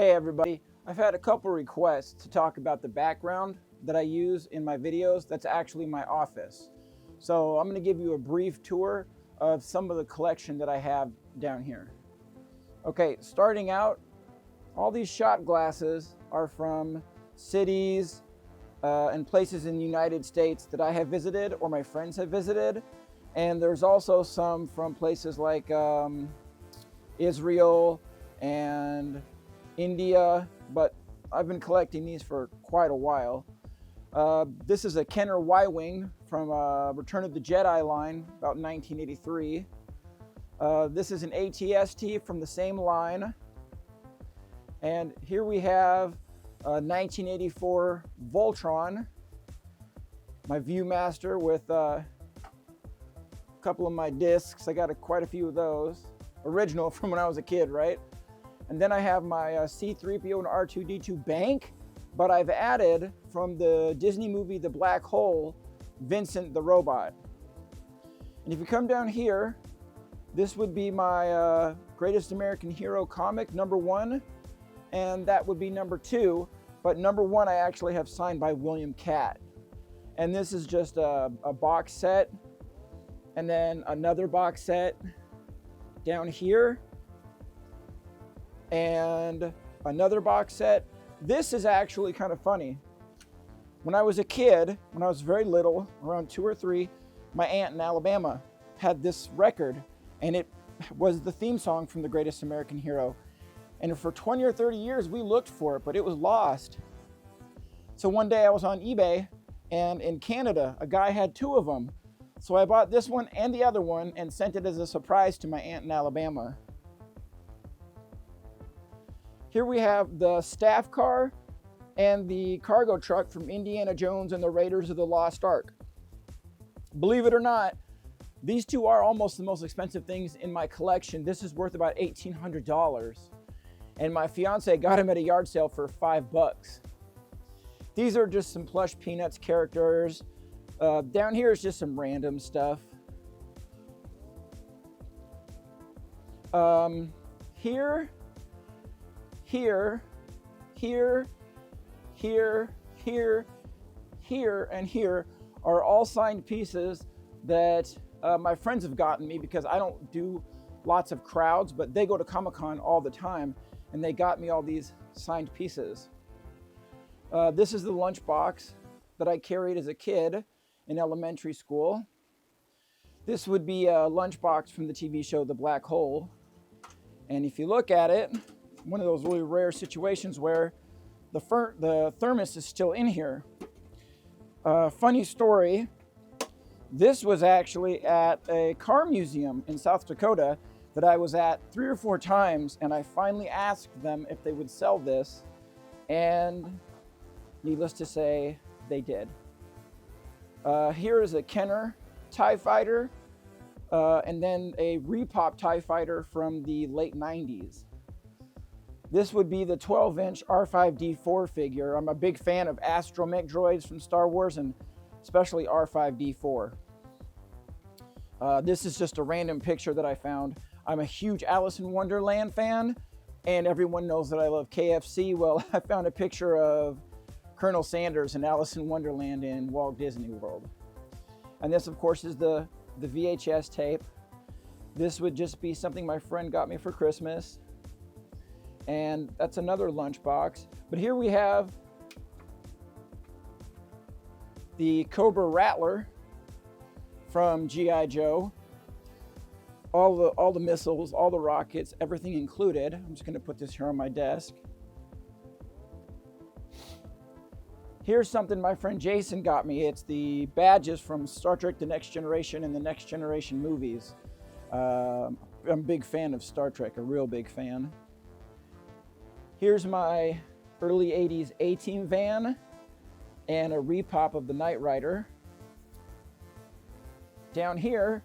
Hey everybody, I've had a couple requests to talk about the background that I use in my videos. That's actually my office. So I'm going to give you a brief tour of some of the collection that I have down here. Okay, starting out, all these shot glasses are from cities and places in the United States that I have visited or my friends have visited. And there's also some from places like Israel and India, but I've been collecting these for quite a while. This is a Kenner Y-Wing from Return of the Jedi line, about 1983. This is an ATST from the same line. And here we have a 1984 Voltron, my Viewmaster with a couple of my discs. I got quite a few of those. Original from when I was a kid, right? And then I have my C-3PO and R2-D2 bank, but I've added from the Disney movie The Black Hole, Vincent the Robot. And if you come down here, this would be my Greatest American Hero comic, #1, and that would be #2, but #1 I actually have signed by William Catt. And this is just a box set, and then another box set down here, and another box set. This is actually kind of funny. When I was a kid, when I was very little, around 2 or 3, my aunt in Alabama had this record, and it was the theme song from The Greatest American Hero. And for 20 or 30 years, we looked for it, but it was lost. So one day I was on eBay, and in Canada, a guy had 2 of them. So I bought this one and the other one and sent it as a surprise to my aunt in Alabama. Here we have the staff car and the cargo truck from Indiana Jones and the Raiders of the Lost Ark. Believe it or not, these 2 are almost the most expensive things in my collection. This is worth about $1,800. And my fiance got them at a yard sale for $5. These are just some Plush Peanuts characters. Down here is just some random stuff. Here, and here are all signed pieces that my friends have gotten me, because I don't do lots of crowds, but they go to Comic-Con all the time, and they got me all these signed pieces. This is the lunchbox that I carried as a kid in elementary school. This would be a lunchbox from the TV show The Black Hole. And if you look at it, one of those really rare situations where the thermos is still in here. Funny story, this was actually at a car museum in South Dakota that I was at 3 or 4 times, and I finally asked them if they would sell this, and needless to say, they did. Here is a Kenner TIE Fighter, and then a repop TIE Fighter from the late 90s. This would be the 12-inch R5-D4 figure. I'm a big fan of astromech droids from Star Wars, and especially R5-D4. This is just a random picture that I found. I'm a huge Alice in Wonderland fan, and everyone knows that I love KFC. Well, I found a picture of Colonel Sanders and Alice in Wonderland in Walt Disney World. And this, of course, is the VHS tape. This would just be something my friend got me for Christmas. And that's another lunchbox. But here we have the Cobra Rattler from G.I. Joe. All the missiles, all the rockets, everything included. I'm just going to put this here on my desk. Here's something my friend Jason got me. It's the badges from Star Trek The Next Generation and the Next Generation movies. I'm a big fan of Star Trek, a real big fan. Here's my early 80s A-Team van and a repop of the Knight Rider. Down here,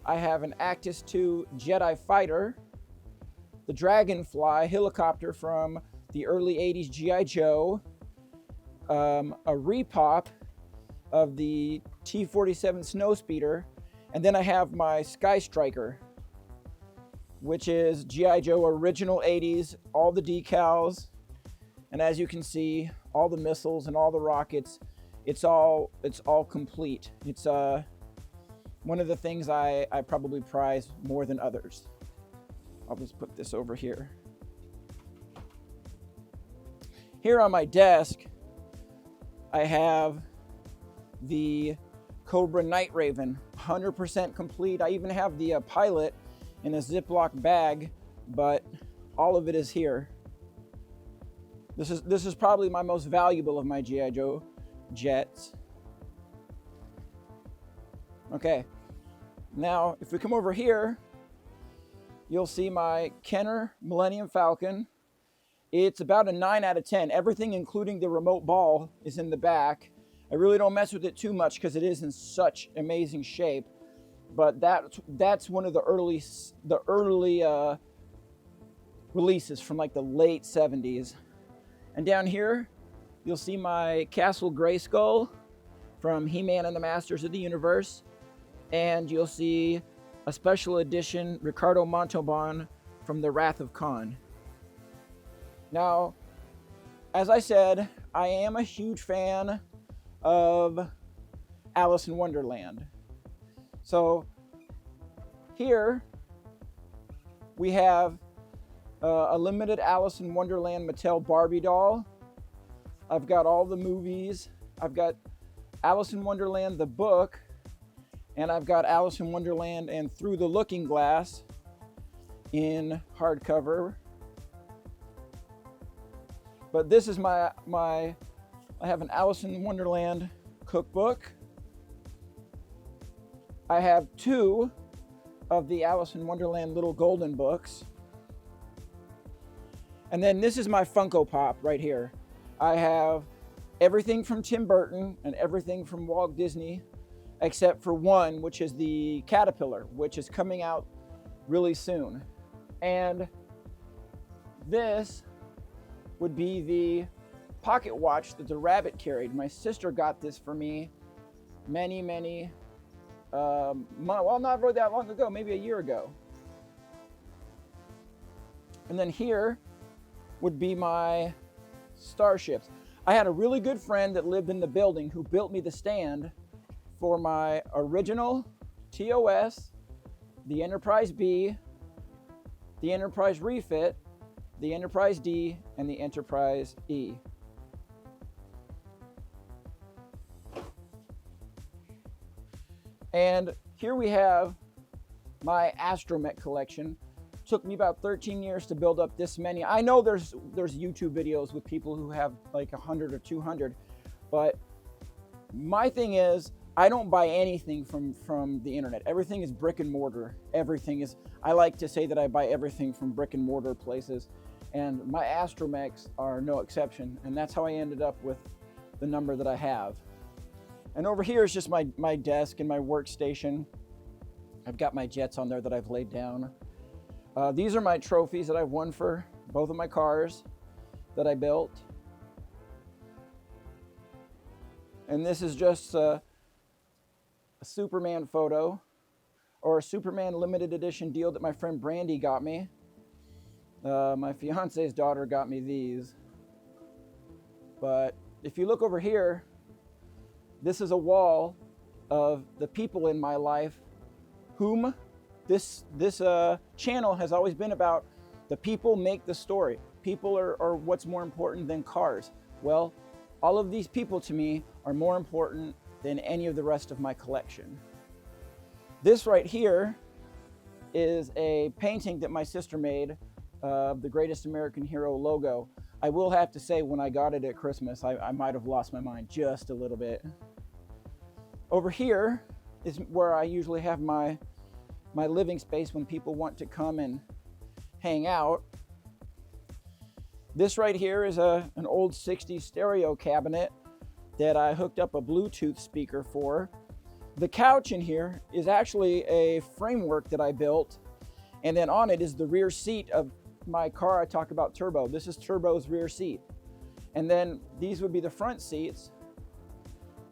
I have an Actis II Jedi Fighter, the Dragonfly helicopter from the early 80s G.I. Joe, a repop of the T-47 Snowspeeder, and then I have my Sky Striker. which is G.I. Joe original 80s, all the decals. And as you can see, all the missiles and all the rockets, it's all complete. It's one of the things I probably prize more than others. I'll just put this over here. Here on my desk, I have the Cobra Night Raven, 100% complete. I even have the pilot in a Ziploc bag, but all of it is here. This is probably my most valuable of my G.I. Joe jets. Okay, now if we come over here, you'll see my Kenner Millennium Falcon. It's about a 9 out of 10. Everything, including the remote ball, is in the back. I really don't mess with it too much because it is in such amazing shape. But that's one of the early releases from like the late 70s. And down here, you'll see my Castle Grayskull from He-Man and the Masters of the Universe. And you'll see a special edition Ricardo Montalban from The Wrath of Khan. Now, as I said, I am a huge fan of Alice in Wonderland. So here we have a limited Alice in Wonderland Mattel Barbie doll. I've got all the movies. I've got Alice in Wonderland the book, and I've got Alice in Wonderland and Through the Looking Glass in hardcover. But this is I have an Alice in Wonderland cookbook. I have 2 of the Alice in Wonderland little golden books. And then this is my Funko Pop right here. I have everything from Tim Burton and everything from Walt Disney, except for one, which is the Caterpillar, which is coming out really soon. And this would be the pocket watch that the rabbit carried. My sister got this for me many, well, not really that long ago, maybe a year ago. And then here would be my starships. I had a really good friend that lived in the building who built me the stand for my original TOS, the Enterprise B, the Enterprise Refit, the Enterprise D, and the Enterprise E. And here we have my Astromech collection. Took me about 13 years to build up this many. I know there's YouTube videos with people who have like 100 or 200, but my thing is, I don't buy anything from the internet. Everything is brick and mortar. I like to say that I buy everything from brick and mortar places, and my Astromechs are no exception, and that's how I ended up with the number that I have. And over here is just my desk and my workstation. I've got my jets on there that I've laid down. These are my trophies that I've won for both of my cars that I built. And this is just a Superman photo, or a Superman limited edition deal that my friend Brandy got me. My fiance's daughter got me these. But if you look over here, this is a wall of the people in my life whom this channel has always been about. The people make the story. People are what's more important than cars. Well, all of these people to me are more important than any of the rest of my collection. This right here is a painting that my sister made of the Greatest American Hero logo. I will have to say, when I got it at Christmas, I might have lost my mind just a little bit. Over here is where I usually have my living space when people want to come and hang out. This right here is an old 60s stereo cabinet that I hooked up a Bluetooth speaker for. The couch in here is actually a framework that I built, and then on it is the rear seat of my car I talk about, Turbo. This is Turbo's rear seat. And then these would be the front seats,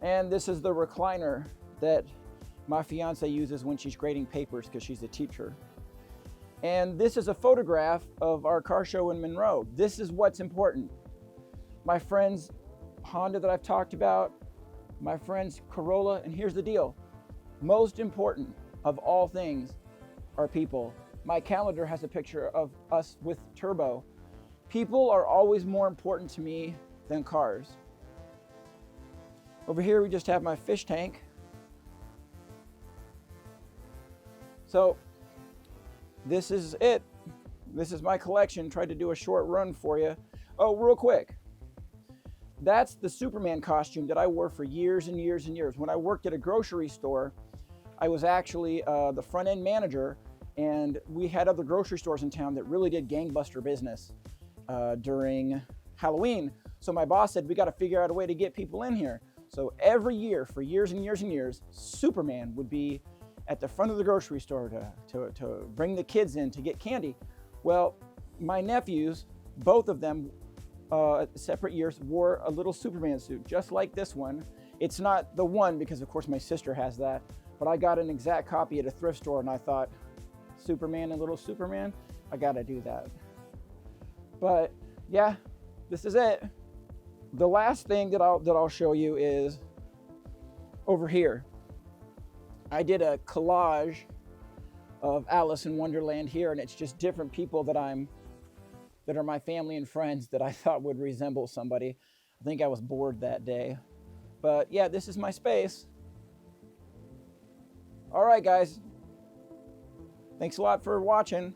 and this is the recliner that my fiance uses when she's grading papers because she's a teacher. And this is a photograph of our car show in Monroe. This is what's important. My friend's Honda that I've talked about, my friend's Corolla, and here's the deal. Most important of all things are people. My calendar has a picture of us with Turbo. People are always more important to me than cars. Over here we just have my fish tank. So this is it. This is my collection. Tried to do a short run for you. Oh, real quick. That's the Superman costume that I wore for years and years and years. When I worked at a grocery store, I was actually the front end manager, and we had other grocery stores in town that really did gangbuster business during Halloween. So my boss said, we got to figure out a way to get people in here. So every year, for years and years and years, Superman would be at the front of the grocery store to bring the kids in to get candy. Well, my nephews, both of them, separate years, wore a little Superman suit, just like this one. It's not the one because, of course, my sister has that, but I got an exact copy at a thrift store, and I thought, Superman and little Superman, I gotta do that. But yeah, this is it. The last thing that I'll show you is over here. I did a collage of Alice in Wonderland here, and it's just different people that are my family and friends that I thought would resemble somebody. I think I was bored that day. But yeah, this is my space. All right, guys. Thanks a lot for watching.